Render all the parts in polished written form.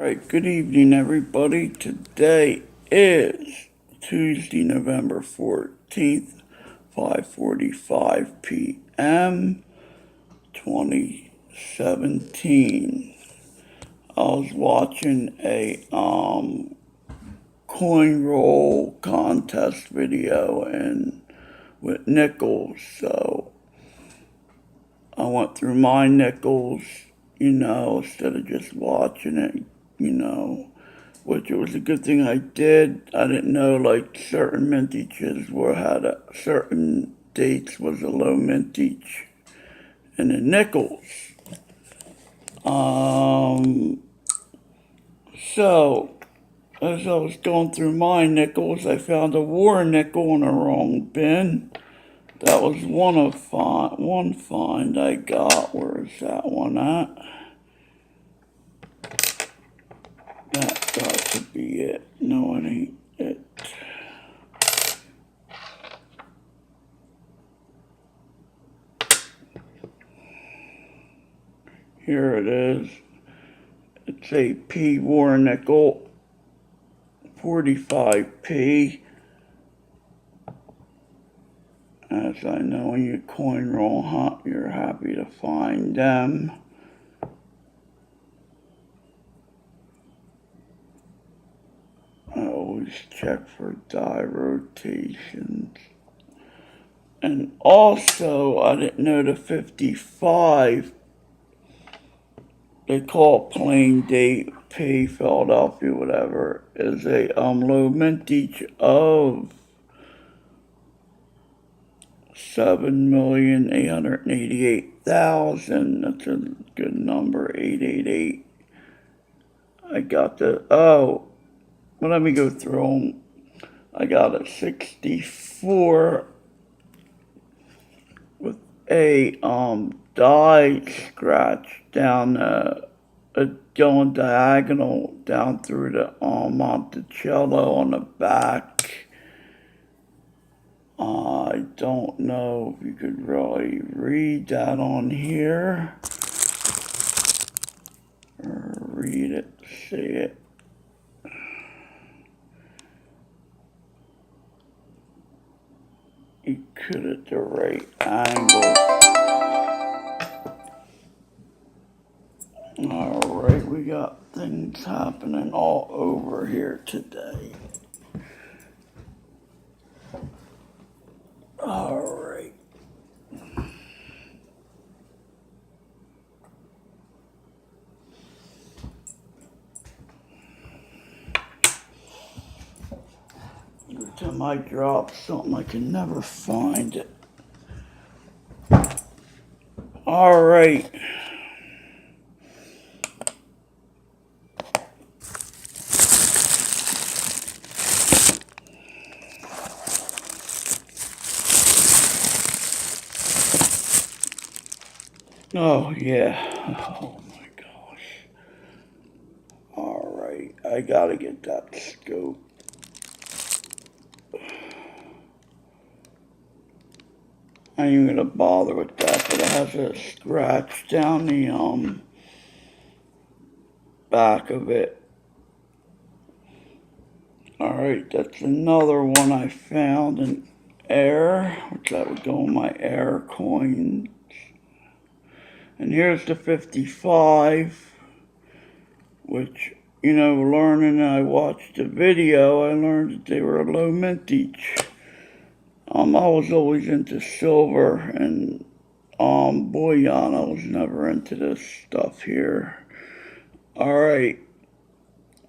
Alright, good evening everybody. Today is Tuesday, November 14th, 5:45 p.m., 2017. I was watching a coin roll contest video with nickels, so I went through my nickels, instead of just watching it, which it was a good thing I did. I didn't know like certain mintages certain dates was a low mintage. And the nickels. So as I was going through my nickels, I found a war nickel in the wrong bin. That was one find I got. Where is that one at? That got to be it. No, it ain't it. Here it is. It's a P war nickel, 45p. As I know, when you coin roll hunt, you're happy to find them. I always check for die rotations. And also, I didn't know the 55, they call it plain date P, Philadelphia, whatever, is a low mintage of 7,888,000. That's a good number, 888. I got well, let me go through them. I got a 64 with a die scratch down going diagonal down through the Monticello on the back. I don't know if you could really read that on here. Or read it, see it. You could at the right angle. Alright, we got things happening all over here today. Alright. Every time I drop something, I can never find it. Alright. Oh, yeah. Oh, my gosh. Alright, I gotta get that scope. I ain't even gonna bother with that, but it has a scratch down the back of it. Alright, that's another one I found in air, which that would go in my air coins. And here's the 55, which, learning, I watched the video, I learned that they were a low mintage. I was always into silver and bullion. I was never into this stuff here. Alright.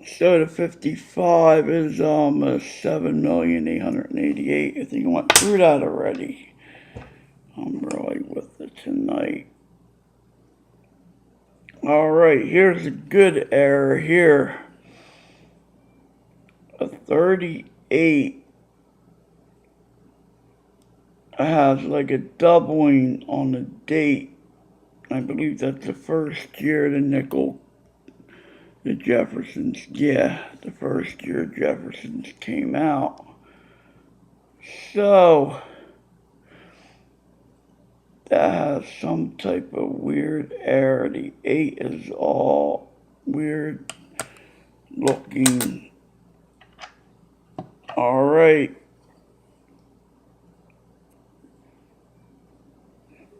So the 55 is a 7,888,000. I think I went through that already. I'm really with it tonight. Alright, here's a good error here. A 38 has like a doubling on the date. I believe that's the first year the nickel, the Jeffersons, the first year Jeffersons came out. So that has some type of weird error. The 8 is all weird. looking alright.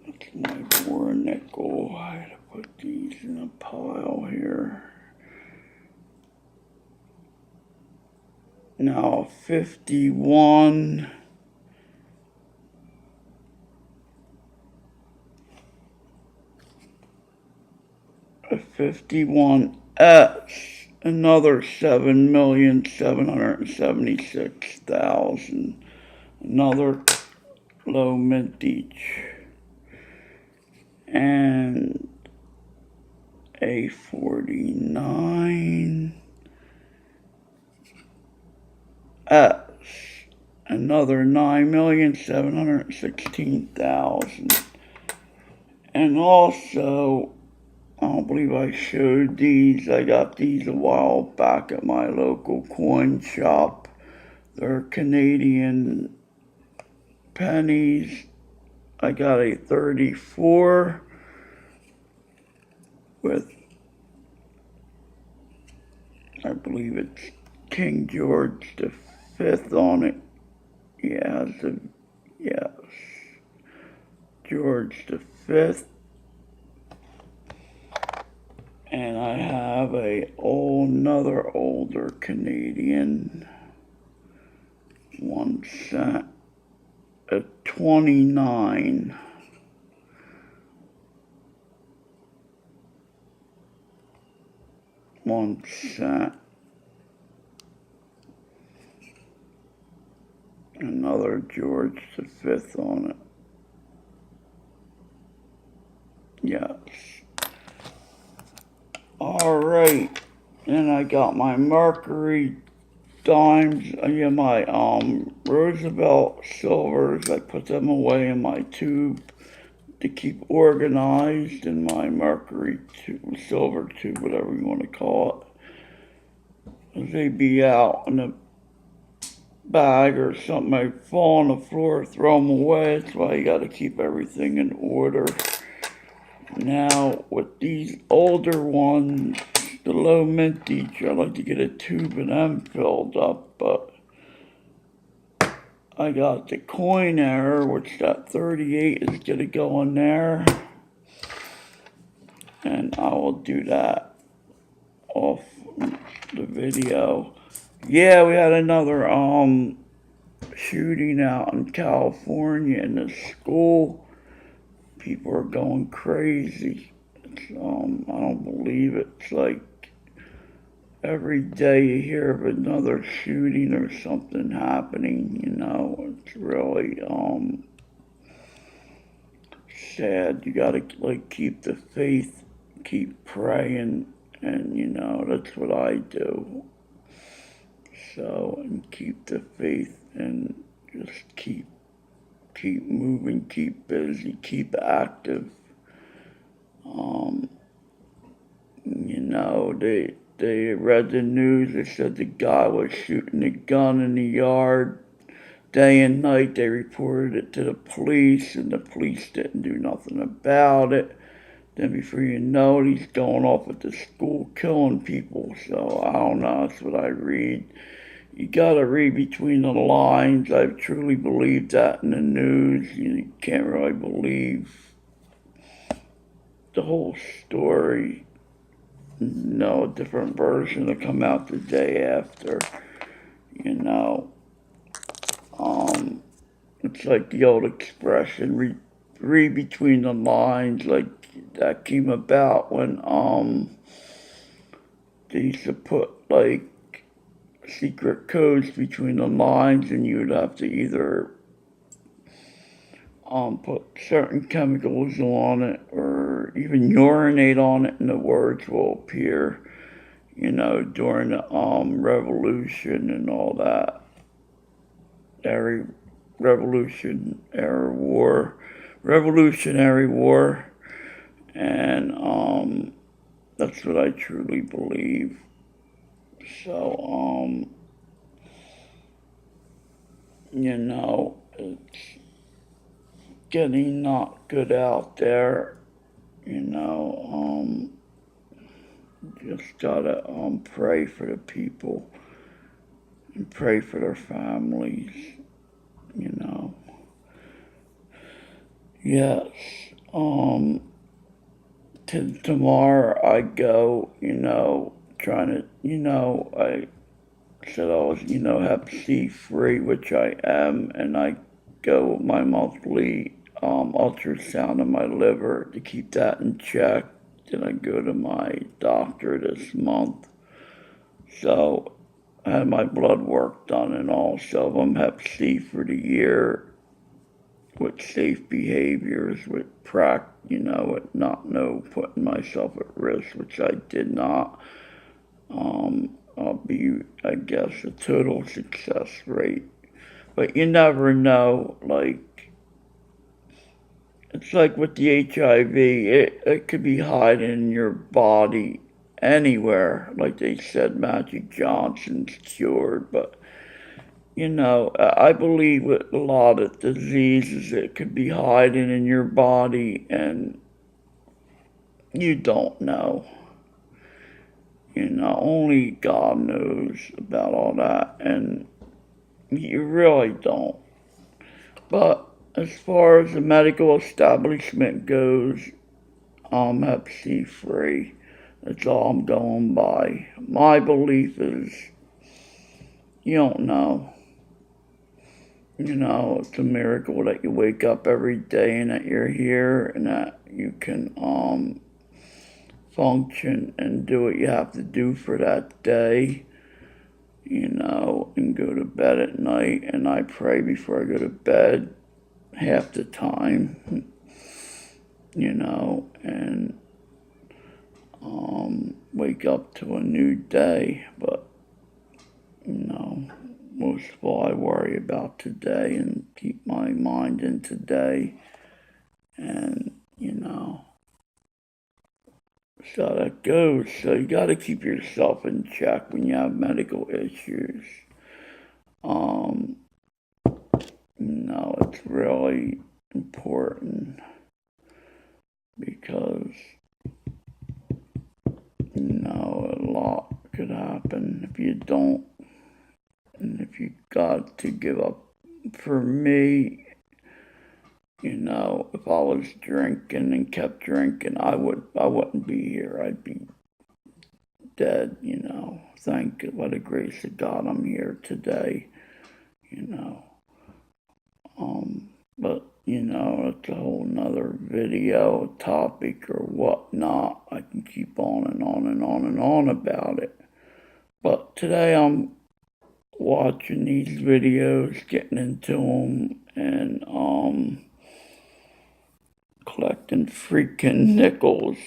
That's my war nickel. I had to put these in a pile here. Now 51. A 51S, another 7,776,000, another low mintage, and a 49S, another 9,716,000, and also I don't believe I showed these. I got these a while back at my local coin shop. They're Canadian pennies. I got a 34 with, I believe it's King George V on it. Yeah, yes, George V. And I have another older Canadian 1 cent, a 29. $1. Another George V on it. Yes. Alright. Then I got my Mercury dimes. Yeah, my Roosevelt silvers. I put them away in my tube to keep organized in my Mercury tube, silver tube, whatever you want to call it. They'd be out in a bag or something. I fall on the floor, throw them away. That's why you got to keep everything in order. Now, with these older ones, the low mintage, I like to get a tube of them filled up, but I got the coin error, which that 38 is going to go in there, and I will do that off the video. Yeah, we had another shooting out in California in the school. People are going crazy. I don't believe it. It's like every day you hear of another shooting or something happening, you know. It's really sad. You gotta like keep the faith, keep praying, and you know, that's what I do. So, and keep the faith and just keep moving, keep busy, keep active. You know, they read the news. They said the guy was shooting a gun in the yard day and night. They reported it to the police, and the police didn't do nothing about it. Then before you know it, he's going off at the school killing people. So I don't know. That's what I read. You gotta read between the lines. I truly believe that in the news. You can't really believe the whole story. No, a different version to come out the day after. You know, it's like the old expression, read between the lines. Like that came about when they used to put like secret codes between the lines, and you'd have to either put certain chemicals on it or even urinate on it, and the words will appear. You know, during the revolution and all that, every revolutionary war, and that's what I truly believe. So you know, it's getting not good out there. You know, just gotta pray for the people and pray for their families, you know. Yes. Tomorrow I go, trying to, I said I was, hep C free, which I am, and I go my monthly ultrasound of my liver to keep that in check. Then I go to my doctor this month. So I had my blood work done and all. So I'm hep C for the year with safe behaviors, with with not putting myself at risk, which I did not. I'll be, I guess, a total success rate. But you never know, like, it's like with the HIV, it could be hiding in your body anywhere. Like they said, Magic Johnson's cured, but I believe with a lot of diseases, it could be hiding in your body and you don't know. Only God knows about all that, and you really don't. But as far as the medical establishment goes, I'm hep C free. That's all I'm going by. My belief is you don't know. It's a miracle that you wake up every day and that you're here and that you can function and do what you have to do for that day, and go to bed at night. And I pray before I go to bed half the time, and wake up to a new day. But, most of all, I worry about today and keep my mind in today. And, so that goes. So you got to keep yourself in check when you have medical issues. Um, it's really important because, a lot could happen if you don't, and if you got to give up. For me, if I was drinking and kept drinking, I wouldn't be here. I'd be dead, Thank by the grace of God I'm here today, But, it's a whole nother video, topic, or whatnot. I can keep on and on and on and on about it. But today I'm watching these videos, getting into them, and collecting freaking nickels,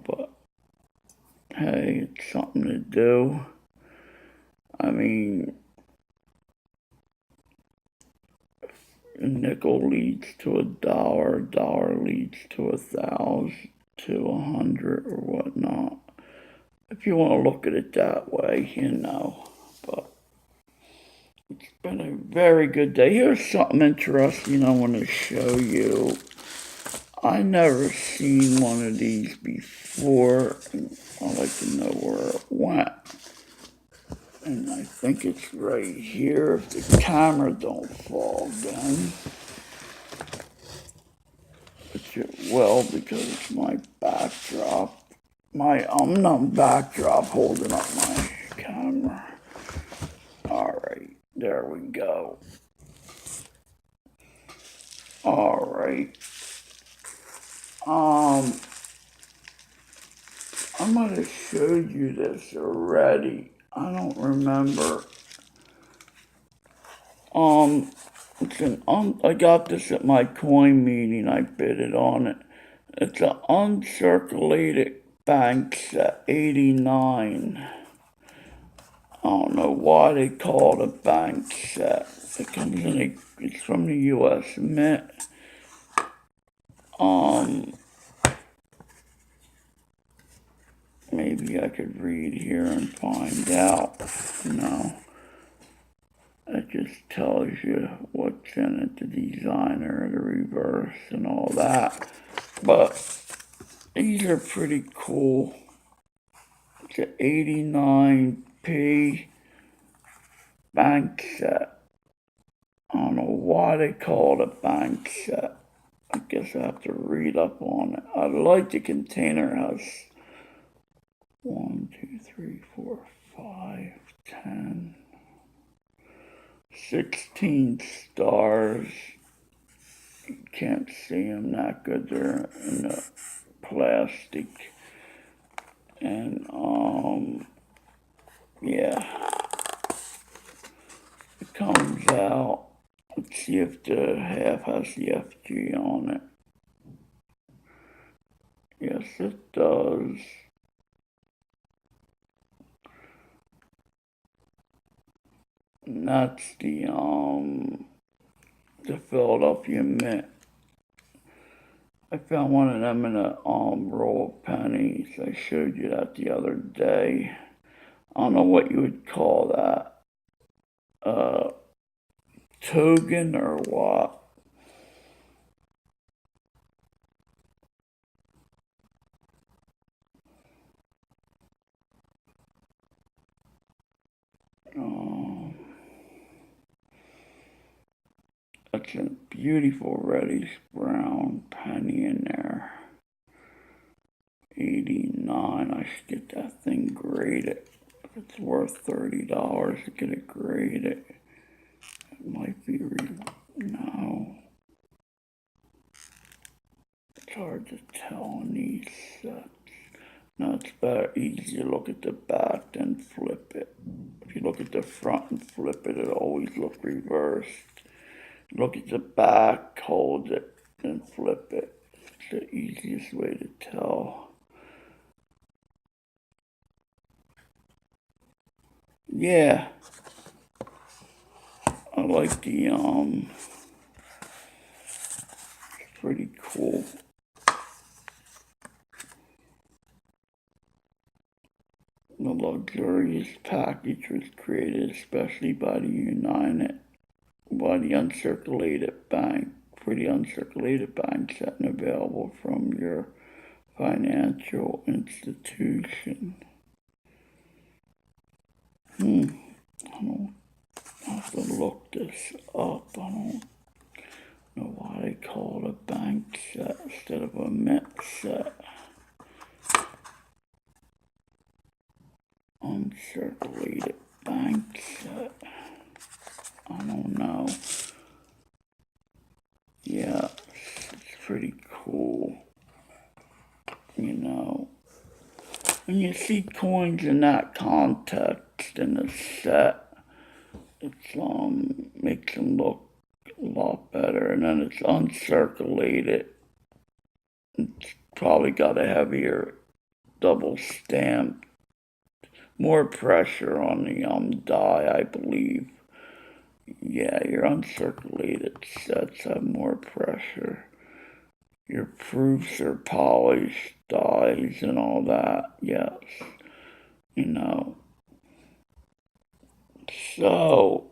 but hey, it's something to do. I mean, a nickel leads to a dollar leads to 1,000, to 100, or whatnot. If you want to look at it that way, But it's been a very good day. Here's something interesting I want to show you. I never seen one of these before, and I'd like to know where it went. And I think it's right here if the camera don't fall down. Which it will, because it's my backdrop. My backdrop holding up my camera. Alright, there we go. Alright. I might have showed you this already. I don't remember. I got this at my coin meeting. I bid it on it. It's an uncirculated bank set 89. I don't know why they call it a bank set. It's from the U.S. Mint. Maybe I could read here and find out. It just tells you what's in it, the designer, the reverse, and all that. But these are pretty cool. It's an 89p bank set. I don't know why they call it a bank set. I guess I have to read up on it. I like the container has 1, 2, 3, 4, 5, 10, 16 stars. You can't see them that good. They're in the plastic. And, yeah. It comes out. Let's see if the half has the FG on it. Yes, it does. And that's the Philadelphia Mint. I found one of them in a roll of pennies. I showed you that the other day. I don't know what you would call that. Token or what? That's a beautiful reddish brown penny in there. 89. I should get that thing graded. If it's worth $30 to get it graded, it might be no. It's hard to tell on these sets. No, it's better easy to look at the back than flip it. If you look at the front and flip it, it'll always look reversed. Look at the back, hold it, and flip it. It's the easiest way to tell. Yeah. I like the, it's pretty cool. The luxurious package was created especially by the uncirculated bank, for the uncirculated bank set and available from your financial institution. I don't have to look this up. I don't know why they call it a bank set instead of a mint set. Uncirculated bank set. I don't know. Yeah, it's pretty cool. You know, when you see coins in that context in the set, it's makes them look a lot better. And then it's uncirculated. It's probably got a heavier double stamp, more pressure on the die, I believe. Yeah, your uncirculated sets have more pressure. Your proofs are polished dies and all that, yes. You know. So,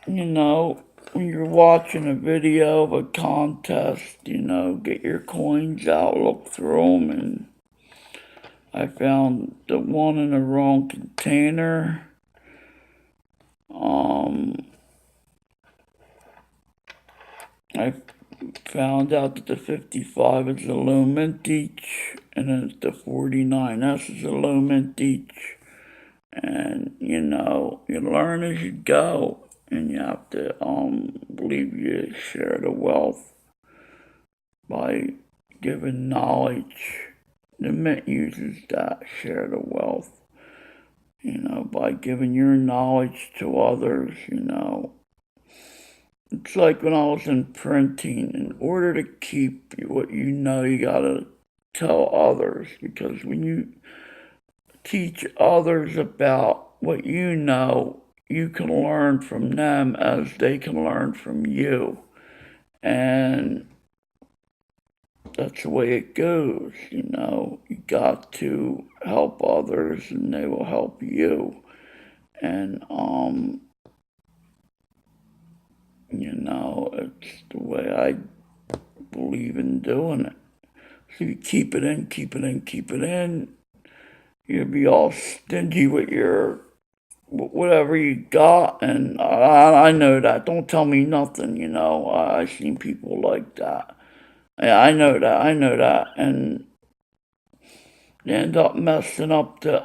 you know, when you're watching a video of a contest, you know, get your coins out, look through them, and I found the one in the wrong container. I found out that the 55 is a low mintage, and then the 49S is a low mintage. And, you know, you learn as you go, and you have to, believe you share the wealth by giving knowledge. The Mint uses that, share the wealth, you know, by giving your knowledge to others, you know. It's like when I was in printing, in order to keep what you know, you gotta tell others, because when you teach others about what you know, you can learn from them as they can learn from you. And that's the way it goes, you know. You got to help others and they will help you. And, you know, it's the way I believe in doing it. So you keep it in, keep it in, keep it in. you'd be all stingy with your whatever you got, and I know that. Don't tell me nothing, you know. I've seen people like that. Yeah, I know that. I know that, and they end up messing up the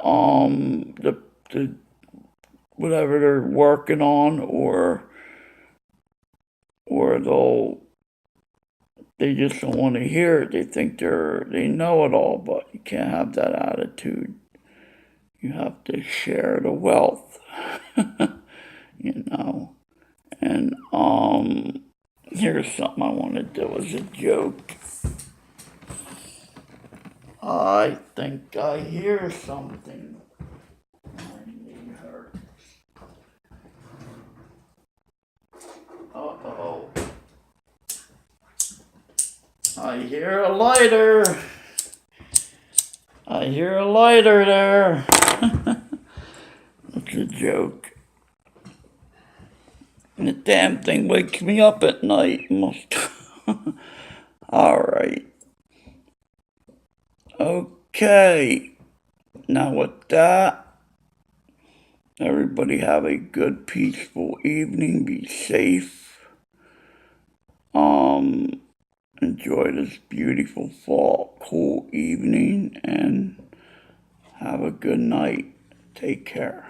whatever they're working on, or they just don't want to hear it. They think they know it all, but you can't have that attitude. You have to share the wealth, you know. And here's something I want to do as a joke. I think I hear something. My knee hurts. Uh-oh. I hear a lighter. I hear a lighter there. That's a joke. And the damn thing wakes me up at night. Must. Alright. Okay. Now with that, everybody have a good, peaceful evening. Be safe. Enjoy this beautiful fall, cool evening, and have a good night. Take care.